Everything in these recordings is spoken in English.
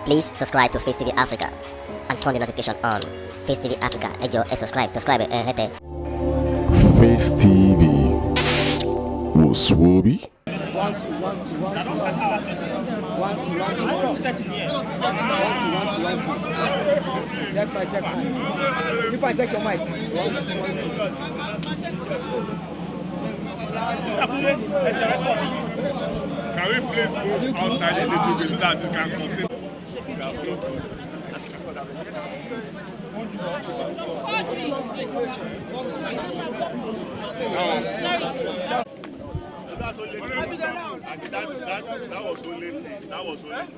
Please subscribe to Face TV Africa and turn the notification on. Face TV Africa, ẹ jọ̀ọ́, subscribe, hete. Face TV was Swoby. Check my. If I check your mic. Can we please move outside a little bit so that you can continue? That was so late.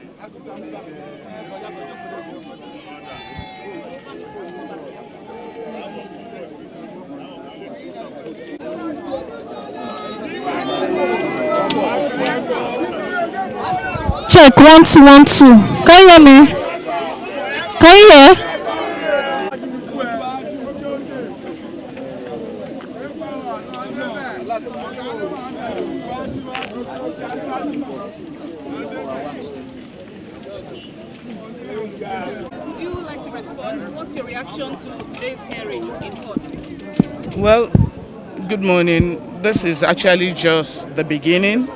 Check 1 2 1 2. Can you hear me? Can you hear? Would you like to respond? What's your reaction to today's hearing in court? Well, good morning. This is actually just the beginning,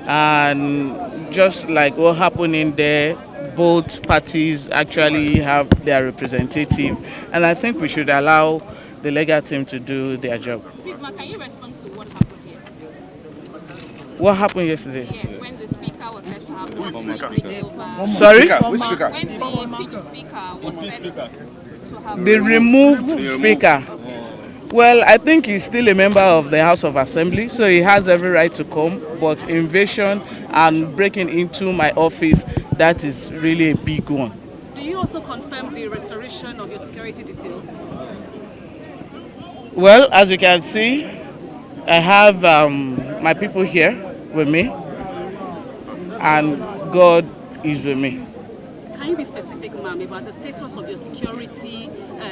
and just like what happened in there, both parties actually have their representative, and I think we should allow the legal team to do their job. Please, ma, can you respond to what happened yesterday? What happened yesterday? Yes, when the speaker was said to have taken over. Sorry? Which speaker? When the speaker was said to have The removed speaker. Well, I think he's still a member of the House of Assembly, so he has every right to come, but invasion and breaking into my office, that is really a big one. Do you also confirm the restoration of your security detail? Well, as you can see, I have my people here with me, and God is with me. Can you be specific, ma'am, about the status of your security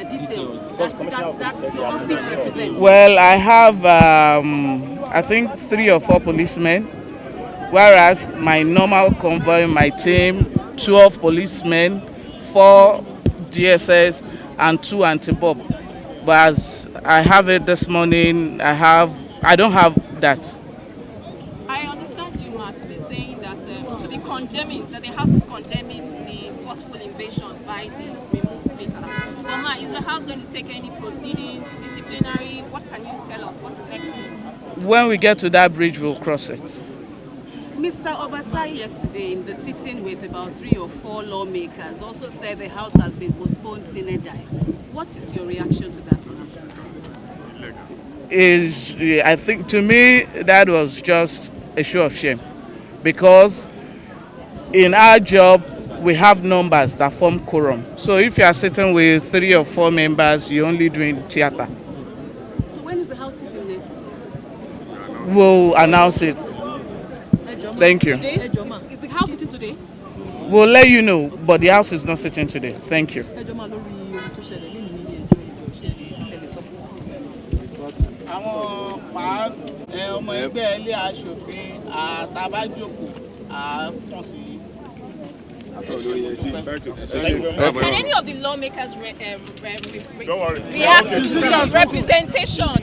details? That's the office represents. Well, I have, I think, 3 or 4 policemen, whereas my normal convoy, my team, 12 policemen, 4 DSS, and 2 anti-bob. But as I have it this morning, I don't have that. I understand you, Max, be saying that to be condemning, that the House is condemning the forceful invasion by the removed speaker. But ma, is the House going to take any proceedings, disciplinary? What can you tell us? What's the next thing? When we get to that bridge, we'll cross it. Mr. Obasa yesterday in the sitting with about 3 or 4 lawmakers also said the House has been postponed sine die. What is your reaction to that? I think to me that was just a show of shame, because in our job we have numbers that form quorum. So if you are sitting with 3 or 4 members, you're only doing theater. So when is the House sitting next? We'll announce it. Thank you. Today? Is the House sitting today? We'll let you know, but the House is not sitting today. Thank you. Àwọn ọmọ ẹgbẹ́ ilé aṣòfin àtàbájòkó àfọ̀n sí. Can any of the lawmakers react to the representation?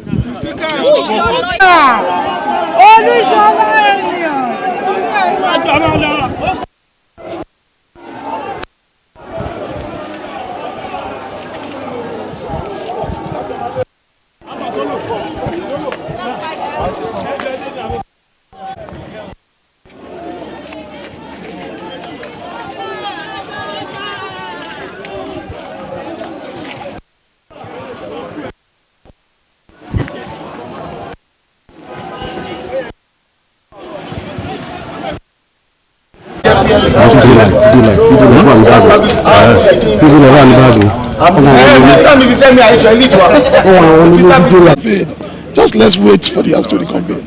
Just let's wait for the House to reconvene.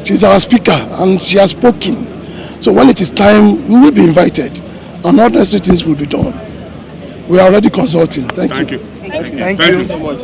She's our speaker and she has spoken. So when it is time, we will be invited and all necessary things will be done. We are already consulting. Thank you. Thank you so much.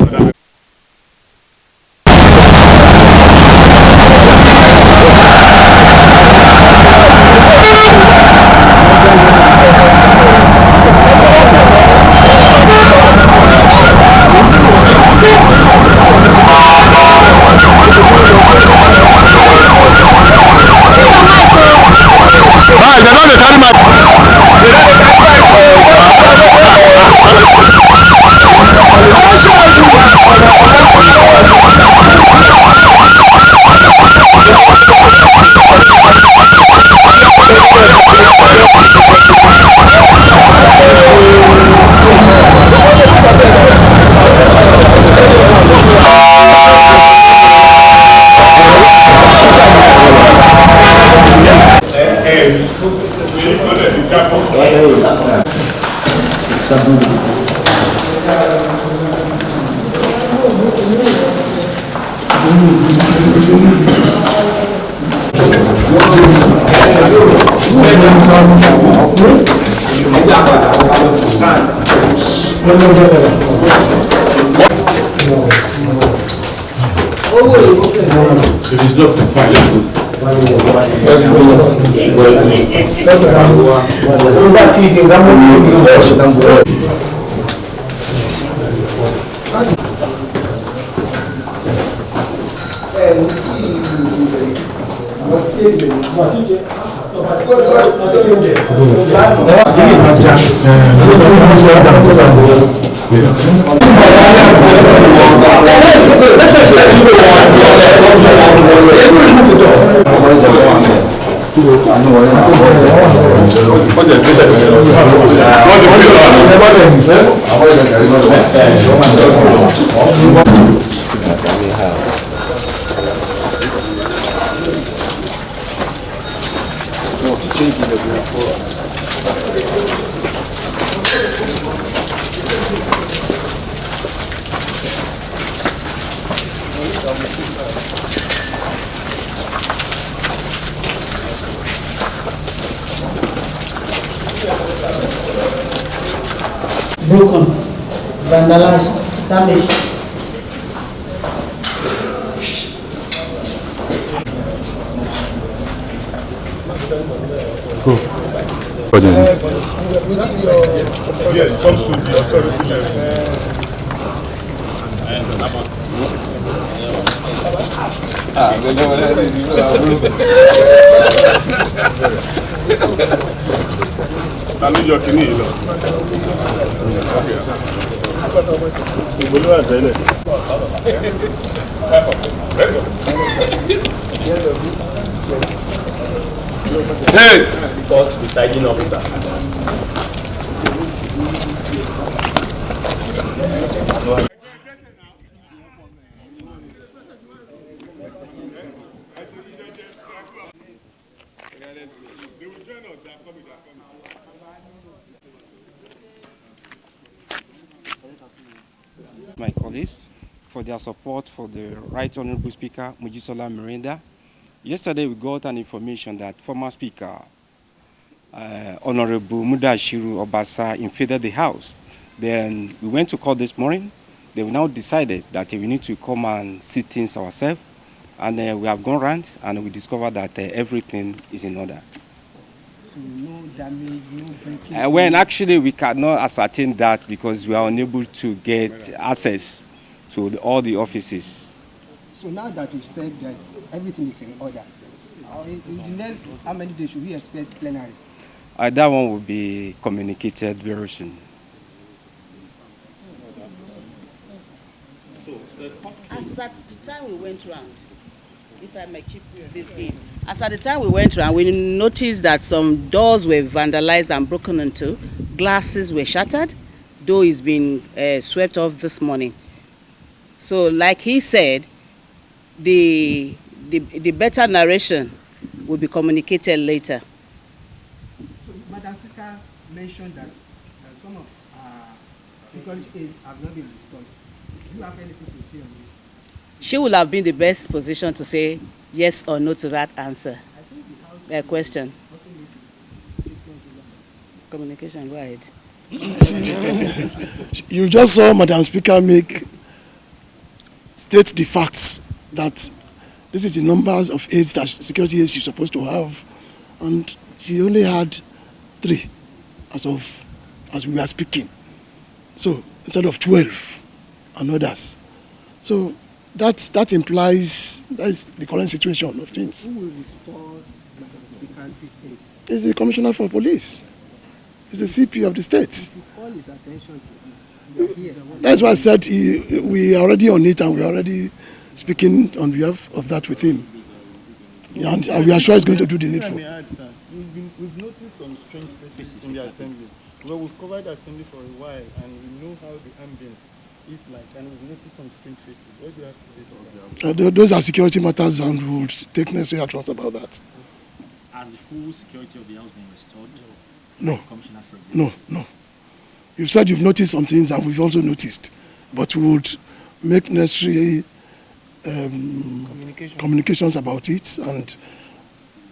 Broken, vandalized, damaged. Go. Yes, comes to the authority Hey! First presiding officer. My colleagues for their support for the Right Honourable Speaker Mojisola Merinda. Yesterday we got an information that former Speaker Honourable Mudashiru Obasa invaded the House. Then we went to court this morning. They now decided that we need to come and see things ourselves. And we have gone around and we discovered that everything is in order. So no damage, no breaking. When actually we cannot ascertain that because we are unable to get access to all the offices. So now that you've said that everything is in order, in the next how many days should we expect plenary? That one will be communicated very soon. As at the time we went round, if I may chip this in, as at the time we went round, we noticed that some doors were vandalized and broken into, glasses were shattered, door is being swept off this morning. So, like he said, the better narration will be communicated later. So, Madam Speaker mentioned that some of security aids have not been restored. Do you have anything to say on this? She will have been the best position to say yes or no to that answer. Question. Communication, go ahead. You just saw Madam Speaker state the facts that this is the numbers of aids that security aids she's supposed to have, and she only had 3 as we were speaking. So instead of 12 and others. So that implies that's the current situation of things. Who will restore Madam Speaker's aids? It's the Commissioner for Police. It's the CP of the state. If you call his attention to it, here. That's why I said we are already on it and we are already speaking on behalf of that with him. And we are sure he's going to do the needful. We've noticed some strange faces in the assembly. Well, we've covered the assembly for a while and we know how the ambience is like, and we've noticed some strange faces. What do you have to say to that? Those are security matters and we'll take necessary actions about that. Has the full security of the house been restored? No. No. You've said you've noticed some things, and we've also noticed, but we would make necessary communications about it, and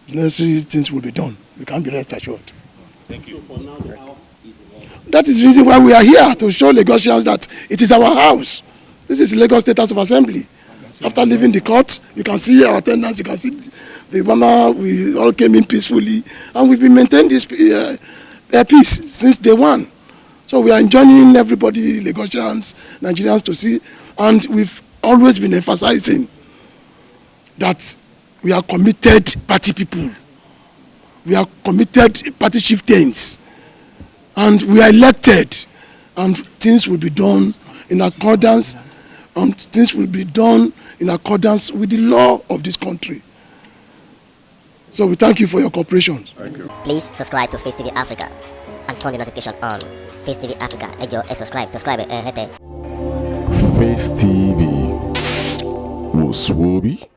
necessary things will be done. You can be rest assured. Thank you. That is the reason why we are here, to show Lagosians that it is our house. This is Lagos State House of Assembly. After leaving the court, you can see our attendance, you can see the manner we all came in peacefully, and we've been maintaining this peace since day one. So we are enjoining everybody, Lagosians, Nigerians, to see, and we've always been emphasizing that we are committed party people. We are committed party chieftains, and we are elected, and things will be done in accordance, with the law of this country. So we thank you for your cooperation. Thank you. Please subscribe to Face TV Africa and turn the notification on. Face TV Africa, subscribe. Face TV was Swoby.